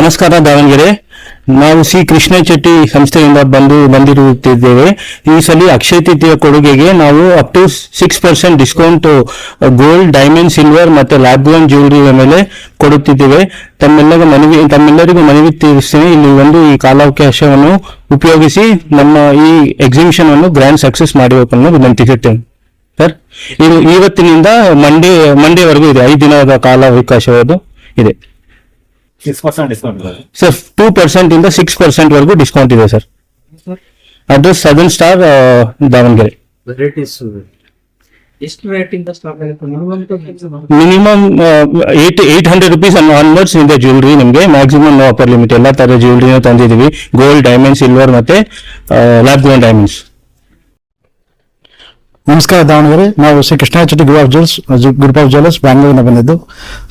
ನಮಸ್ಕಾರ ದಾವಣಗೆರೆ. ನಾವು ಸಿ ಕೃಷ್ಣ ಚೆಟ್ಟಿ ಸಂಸ್ಥೆಯಿಂದ ಬಂದಿರುತ್ತಿದ್ದೇವೆ. ಈ ಸಲ ಅಕ್ಷಯ ತೃತೀಯ ಕೊಡುಗೆಗೆ ನಾವು up to 6% discount gold, diamond, silver ಮತ್ತೆ ಲ್ಯಾಬ್ ಗ್ರೋನ್ ಜ್ಯುವೆಲರಿ ಮೇಲೆ ಕೊಡುತ್ತಿದ್ದೇವೆ. ತಮ್ಮೆಲ್ಲರಿಗೂ ಮನವಿ ತೀರಿಸ್ತೇನೆ. ಇಲ್ಲಿ ಈ ಕಾಲಾವಕಾಶವನ್ನು ಉಪಯೋಗಿಸಿ ನಮ್ಮ ಈ ಎಕ್ಸಿಬಿಷನ್ ಅನ್ನು ಗ್ರ್ಯಾಂಡ್ ಸಕ್ಸಸ್ ಮಾಡಬೇಕನ್ನು ವಿನಂತಿಸುತ್ತೇನೆ. ಸರ್, ಇದು ಇವತ್ತಿನಿಂದ ಮಂಡೇವರೆಗೂ ಇದೆ. 5 ದಿನದ ಕಾಲಾವಕಾಶವದು ಇದೆ. 6% ಡಿಸ್ಕೌಂಟ್ ಸರ್. 2% ಇಂದ 6% ವರೆಗೂ ಡಿಸ್ಕೌಂಟ್ ಇದೆ sir. Address southern star, Davanagere. Varieties ಎಷ್ಟು ರೇಟ್ ಇಂದ ಸ್ಟಾರ್ಟ್ ಆಗುತ್ತೆ? ಮಿನಿಮಮ್ 800 rupees ಆನ್ವರ್ಡ್ಸ್ ಇಂದ ಜ್ಯುವೆಲರಿ. ನಿಮಗೆ ಮ್ಯಾಕ್ಸಿಮಮ್ ನೋ ಅಪರ್ ಲಿಮಿಟ್. ಎಲ್ಲ ತರ ಜ್ಯುವೆಲರಿನ ತಂದಿದ್ದೀವಿ. ಗೋಲ್ಡ್, ಡೈಮಂಡ್, ಸಿಲ್ವರ್ ಮತ್ತೆ ಲ್ಯಾಬ್ ಗ್ರೋನ್ ಡೈಮಂಡ್ಸ್. ನಮಸ್ಕಾರ ದಾವಣಗೆರೆ. ನಾವು Shri Krishna Chetti group of jewellers ಬ್ಯಾಂಗ್ಳೂರಿನ ಬಂದಿದ್ದು.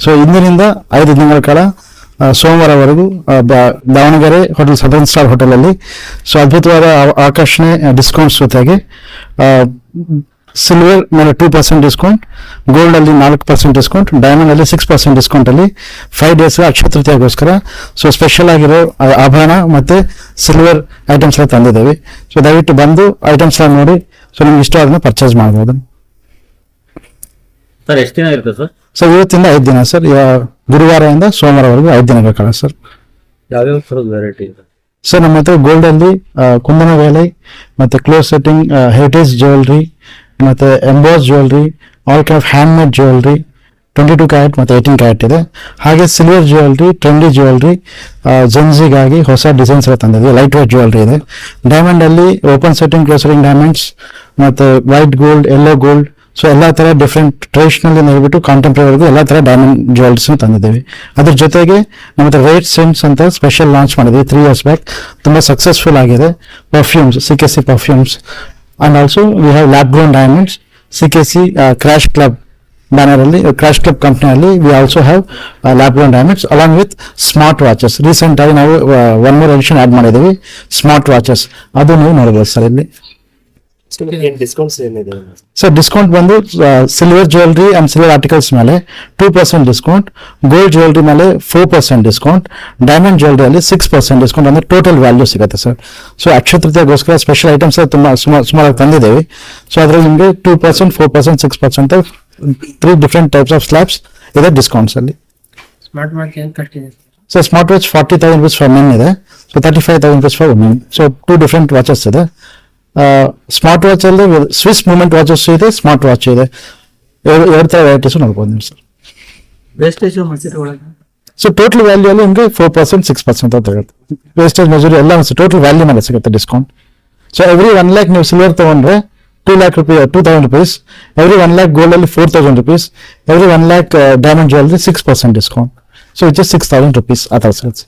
ಸೊ ಇಂದಿನಿಂದ 5 ದಿನಗಳ ಕಾಲ ಸೋಮವಾರವರೆಗೂ ದಾವಣಗೆರೆ ಹೋಟೆಲ್ ಸದರ್ನ್ ಸ್ಟಾರ್ ಹೋಟೆಲಲ್ಲಿ ಅದ್ಭುತವಾದ ಆಕರ್ಷಣೆ ಡಿಸ್ಕೌಂಟ್ಸ್ ಜೊತೆಗೆ ಸಿಲ್ವರ್ ಮೇಲೆ 2% ಡಿಸ್ಕೌಂಟ್, ಗೋಲ್ಡ್ ಅಲ್ಲಿ 4% ಡಿಸ್ಕೌಂಟ್, ಡೈಮಂಡ್ ಅಲ್ಲಿ 6% ಡಿಸ್ಕೌಂಟ್ ಅಲ್ಲಿ 5 ಡೇಸ್ ಅಕ್ಷಯ ತೃತೀಯಗೋಸ್ಕರ ಸ್ಪೆಷಲ್ ಆಗಿರೋ ಆಭರಣ ಮತ್ತೆ ಸಿಲ್ವರ್ ಐಟಮ್ಸ್ ಎಲ್ಲ ತಂದಿದ್ದೇವೆ. ದಯವಿಟ್ಟು ಬಂದು ಐಟಮ್ಸ್ ಎಲ್ಲ ನೋಡಿ ನಿಮ್ಗೆ ಇಷ್ಟ ಆದ್ಮೇಲೆ ಪರ್ಚೇಸ್ ಮಾಡ್ಬೋದು. ಸರ್, ಎಷ್ಟು ದಿನ ಇರುತ್ತೆ ಸರ್? ಇವತ್ತಿಂದ 5 ದಿನ ಸರ್. ಗುರುವಾರದಿಂದ ಸೋಮವಾರವರೆಗೂ 5 ದಿನಗಳ ಕಾಲ ಸರ್. ಯಾವ್ಯಾವ ಥರದ ವೆರೈಟಿ ಇದೆ ಸರ್? ನಮ್ಮ ಹತ್ರ ಗೋಲ್ಡ್ ಅಲ್ಲಿ ಕುಂದನ ವೇಲೆ ಮತ್ತೆ ಕ್ಲೋಸ್ ಸೆಟ್ಟಿಂಗ್, ಹೆರಿಟೇಜ್ ಜ್ಯುವೆಲರಿ ಮತ್ತೆ emboss jewellery, all kind of hand made jewellery 22 carrot ಮತ್ತೆ 18 ಕ್ಯಾರೆಟ್ ಇದೆ. ಹಾಗೆ ಸಿಲ್ವರ್ ಜ್ಯುವೆಲರಿ, ಟ್ರೆಂಡಿ ಜ್ಯುವೆಲರಿ, ಜೆನ್ಸಿಗಾಗಿ ಹೊಸ ಡಿಸೈನ್ಸ್ ಎಲ್ಲ ತಂದಿದೆ. ಲೈಟ್ ವೇಟ್ ಜ್ಯುವೆಲರಿ ಇದೆ. ಡೈಮಂಡ್ ಅಲ್ಲಿ open setting, close setting diamonds ಮತ್ತೆ ವೈಟ್ ಗೋಲ್ಡ್, ಯೆಲ್ಲೋ ಗೋಲ್ಡ್, ಎಲ್ಲಾ ತರ ಡಿಫ್ರೆಂಟ್ ಟ್ರೆಡಿಷನಲ್ ಹೇಳ್ಬಿಟ್ಟು ಕಾಂಟೆಂಪ್ರರಿವರೆಗೂ ಎಲ್ಲಾ ತರ ಡೈಮಂಡ್ ಜ್ಯುವೆಲ್ಸ್ ತಂದಿದ್ದೇವೆ. ಅದ್ರ ಜೊತೆಗೆ ನಮ್ಮ ಹತ್ರ ರೇಟ್ ಸೆನ್ಸ್ ಅಂತ ಸ್ಪೆಷಲ್ ಲಾಂಚ್ ಮಾಡಿದ್ವಿ 3 years ಬ್ಯಾಕ್. ತುಂಬಾ ಸಕ್ಸಸ್ಫುಲ್ ಆಗಿದೆ. Perfumes, CKC perfumes, and also we have lab grown diamonds, CKC crash club banner ಅಲ್ಲಿ, ಕ್ರಾಶ್ ಕ್ಲಬ್ ಕಂಪನಿಯಲ್ಲಿ we also have lab grown diamonds along with smart watches. Recent ಆಗಿ ನಾವು 1 more edition add ಮಾಡಿದ್ದೀವಿ, smart watches. ಅದು ನೀವು ನೋಡಬಹುದು sir. ಇಲ್ಲಿ discounts ಏನಿದೆ ಸರ್? ಡಿಸ್ಕೌಂಟ್ ಬಂದು silver jewellery and silver articles ಮೇಲೆ 2% ಡಿಸ್ಕೌಂಟ್, ಗೋಲ್ಡ್ ಜ್ಯುವೆಲರಿ ಮೇಲೆ 4% ಡಿಸ್ಕೌಂಟ್, ಡೈಮಂಡ್ ಜ್ಯುವೆಲರಿ ಅಲ್ಲಿ 6% ಡಿಸ್ಕೌಂಟ್ ಅಂದ್ರೆ ಟೋಟಲ್ ವ್ಯಾಲ್ಯೂ ಸಿಗುತ್ತೆ ಸರ್. ಅಕ್ಷಯ ತೃತೀಯಗೋಸ್ಕರ ಸ್ಪೆಷಲ್ ಐಟಮ್ಸ್ ತುಂಬಾ ಸುಮಾರು ತಂದಿದ್ದೇವೆ. ಅದ್ರಲ್ಲಿ ನಿಮಗೆ 2%, 4%, 6% 3 ಡಿಫರೆಂಟ್ ಟೈಪ್ಸ್ ಆಫ್ ಸ್ಲ್ಯಾಬ್ಸ್ ಇದೆ ಡಿಸ್ಕೌಂಟ್ಸ್ ಅಲ್ಲಿ. ಸ್ಮಾರ್ಟ್ ವಾಚ್ ಏನು ಕಟ್ಟಿದೆ sir? Smart watch 40,000 rupees for men ಇದೆ. 35,000 rupees for women. 2 different watches ಇದೆ. ಸ್ಮಾರ್ಟ್ ವಾಚ್ ಅಲ್ಲಿ ಸ್ವಿಸ್ ಮೂವ್ಮೆಂಟ್ ವಾಚಸ್ ಇದೆ, ಸ್ಮಾರ್ಟ್ ವಾಚ್ ಇದೆ. 2 ತರ ವೆರೈಟೀಸ್ ನೋಡ್ಬೋದು ನೀವು ಸರ್. ವೇಸ್ಟೇಜ್ ಮಸೀದಿ ಒಳಗೆ ಟೋಟಲ್ ವ್ಯಾಲ್ಯೂ ಅಲ್ಲಿ ನಿಮಗೆ 4%, 6% ಅಂತ ಆಗುತ್ತೆ. ವೇಸ್ಟೇಜ್ ಮೆಜೂರಿ ಎಲ್ಲ ಟೋಟಲ್ ವ್ಯಾಲ್ಯೂ ಮೇಲೆ ಸಿಗುತ್ತೆ ಡಿಸ್ಕೌಂಟ್. ಎವ್ರಿ 1 lakh ನೀವು ಸಿಲ್ವರ್ ತಗೊಂಡ್ರೆ 2,00,000 rupees. ಎವ್ರಿ 1 lakh ಗೋಲ್ಡ್ ಅಲ್ಲಿ 4,000 rupees. Every 1 lakh diamond jewellery 6% discount. It is 6,000 rupees ಆ ತರ ಸಿಗುತ್ತೆ.